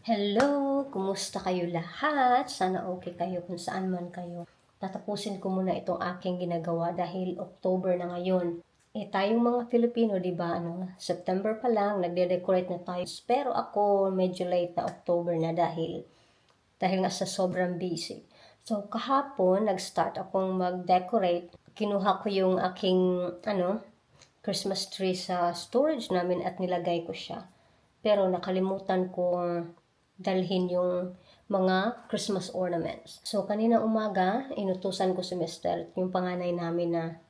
Hello! Kumusta kayo lahat? Sana okay kayo kung saan man kayo. Tatapusin ko muna itong aking ginagawa dahil October na ngayon. Tayong mga Filipino, di ba, September pa lang, nagde-decorate na tayo. Pero ako, medyo late na October na dahil nga sa sobrang busy. So, kahapon, nag-start akong mag-decorate. Kinuha ko yung aking, Christmas tree sa storage namin at nilagay ko siya. Pero nakalimutan kong dalhin yung mga Christmas ornaments. So, kanina umaga, inutusan ko si Mr. yung panganay namin na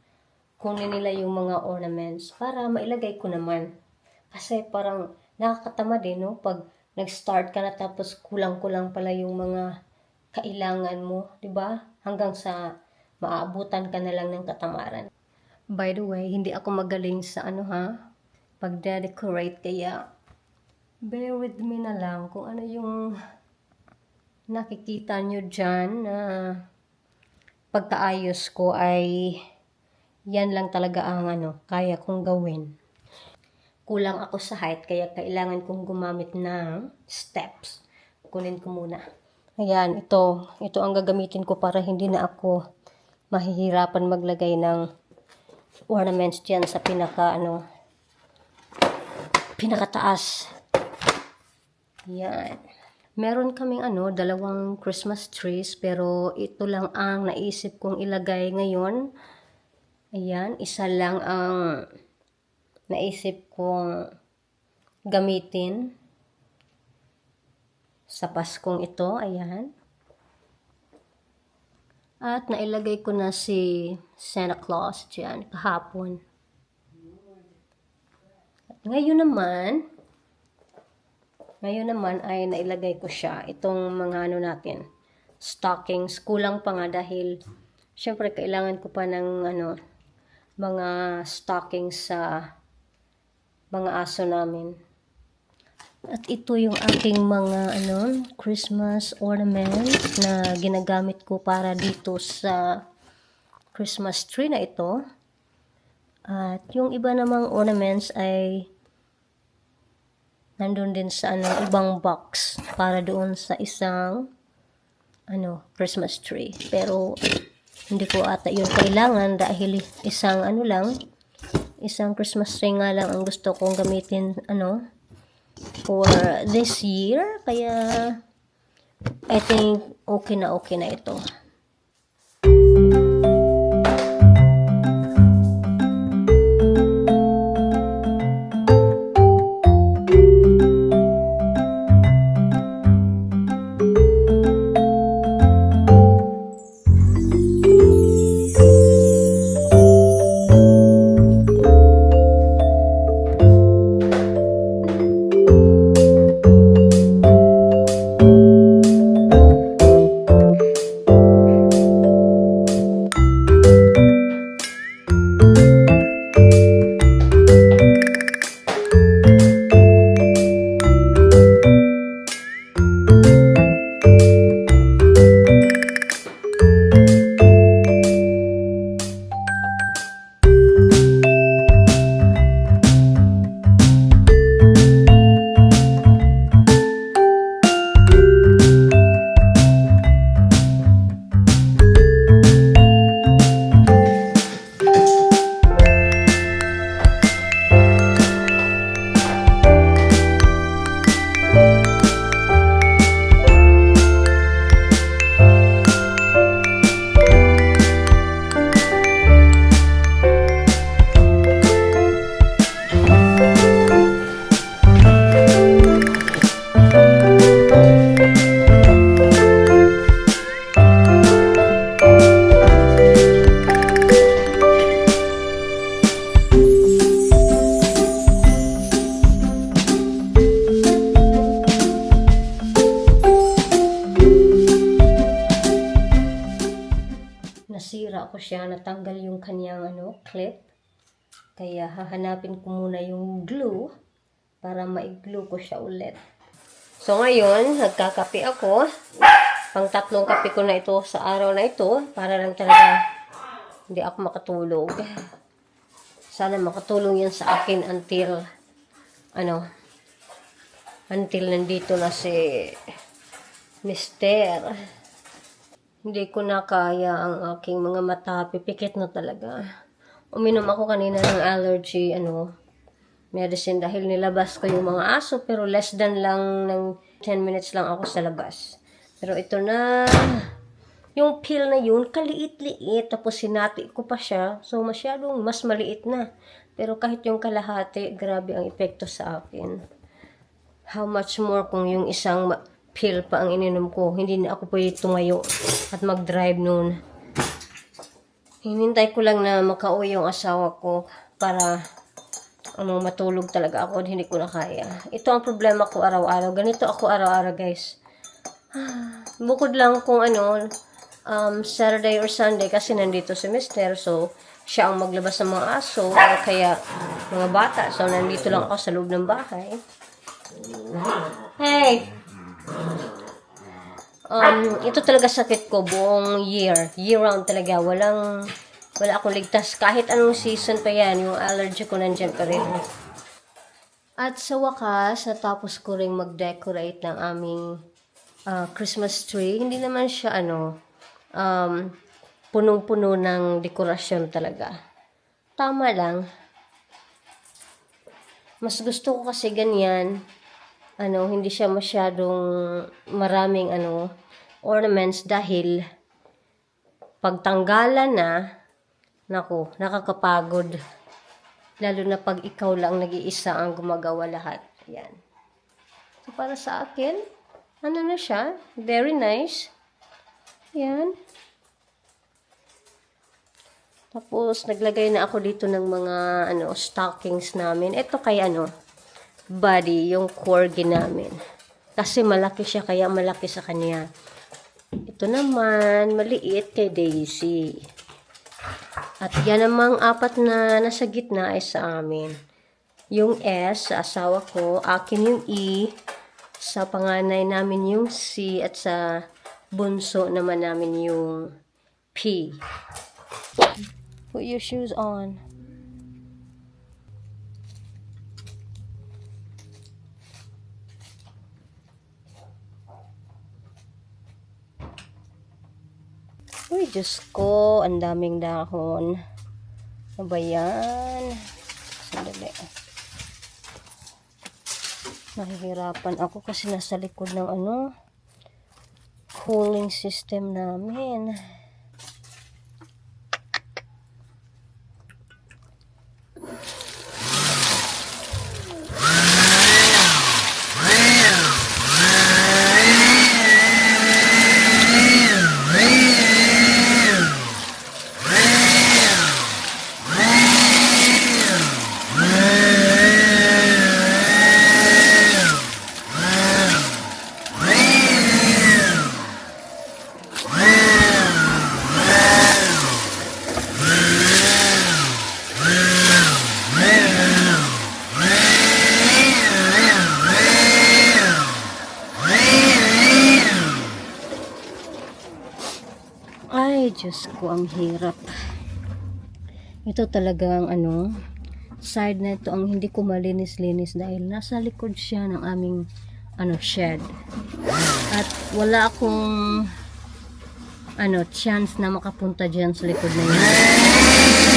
kunin nila yung mga ornaments para mailagay ko naman. Kasi parang nakakatamad no? Pag nag-start ka na tapos kulang-kulang pala yung mga kailangan mo, di ba? Hanggang sa maaabutan ka na lang ng katamaran. By the way, hindi ako magaling sa pag-decorate, kaya bear with me na lang kung ano yung nakikita nyo dyan na pagkaayos ko ay yan lang talaga ang kaya kong gawin. Kulang ako sa height kaya kailangan kong gumamit ng steps. Kunin ko muna. Ayan, ito ang gagamitin ko para hindi na ako mahihirapan maglagay ng ornaments dyan sa pinakataas. Yan. Meron kaming dalawang Christmas trees pero ito lang ang naisip kong ilagay ngayon. Ayan, isa lang ang naisip kong gamitin sa Paskong ito. Ayan. At nailagay ko na si Santa Claus dyan kahapon. At ngayon naman ay nailagay ko siya. Itong mga stockings. Kulang pa nga dahil syempre kailangan ko pa ng mga stockings sa mga aso namin. At ito yung aking mga Christmas ornaments na ginagamit ko para dito sa Christmas tree na ito. At yung iba namang ornaments ay nandun din sa ibang box para doon sa isang Christmas tree. Pero hindi ko ata yun kailangan dahil isang Christmas tree nga lang ang gusto kong gamitin for this year. Kaya I think okay na ito. Nasira ko siya, natanggal yung kanyang clip. Kaya hahanapin ko muna yung glue para ma-glue ko siya ulit. So ngayon, nagkakape ako. Pang 3 kape ko na ito sa araw na ito para lang talaga hindi ako makatulog. Sana makatulong yan sa akin until Until nandito na si Mister. Hindi ko na kaya ang aking mga mata. Pipikit na talaga. Uminom ako kanina ng allergy, medicine dahil nilabas ko yung mga aso. Pero less than lang ng 10 minutes lang ako sa labas. Pero ito na. Yung pill na yun, kaliit-liit. Tapos sinati ko pa siya. So, masyadong mas maliit na. Pero kahit yung kalahati, grabe ang epekto sa akin. How much more kung yung isang pill pa ang ininom ko. Hindi na ako pwede tumayo at mag-drive noon. Hinintay ko lang na makauwi yung asawa ko para matulog talaga ako. Hindi ko na kaya. Ito ang problema ko araw-araw. Ganito ako araw-araw, guys. Bukod lang kung Saturday or Sunday kasi nandito si Mister. So, siya ang maglabas ng mga aso. Kaya mga bata. So, nandito lang ako sa loob ng bahay. Hey! Ito talaga sakit ko buong year. Year-round talaga. Wala akong ligtas. Kahit anong season pa yan, yung allergy ko nandyan pa rin. At sa wakas, natapos ko rin mag-decorate ng aming Christmas tree. Hindi naman siya punong-puno ng dekorasyon talaga. Tama lang. Mas gusto ko kasi ganyan. Hindi siya masyadong maraming ornaments dahil pagtanggalan na, naku, nakakapagod. Lalo na pag ikaw lang nag-iisa ang gumagawa lahat. Yan. So, para sa akin, na siya? Very nice. Yan. Tapos, naglagay na ako dito ng mga, stockings namin. Ito kay, Buddy, yung corgi namin. Kasi malaki siya, kaya malaki sa kanya. Ito naman, maliit kay Daisy. At yan namang 4 na nasa gitna ay sa amin. Yung S, sa asawa ko. Akin yung E. Sa panganay namin yung C. At sa bunso naman namin yung P. Put your shoes on. Uy, Diyos ko, ang daming dahon. Ano ba yan? Sandali. Nahihirapan ako kasi nasa likod ng cooling system namin. Ay, Diyos ko, ang hirap. Ito talagang side na ito ang hindi ko malinis-linis dahil nasa likod siya ng aming shed. At wala akong chance na makapunta dyan sa likod na yan.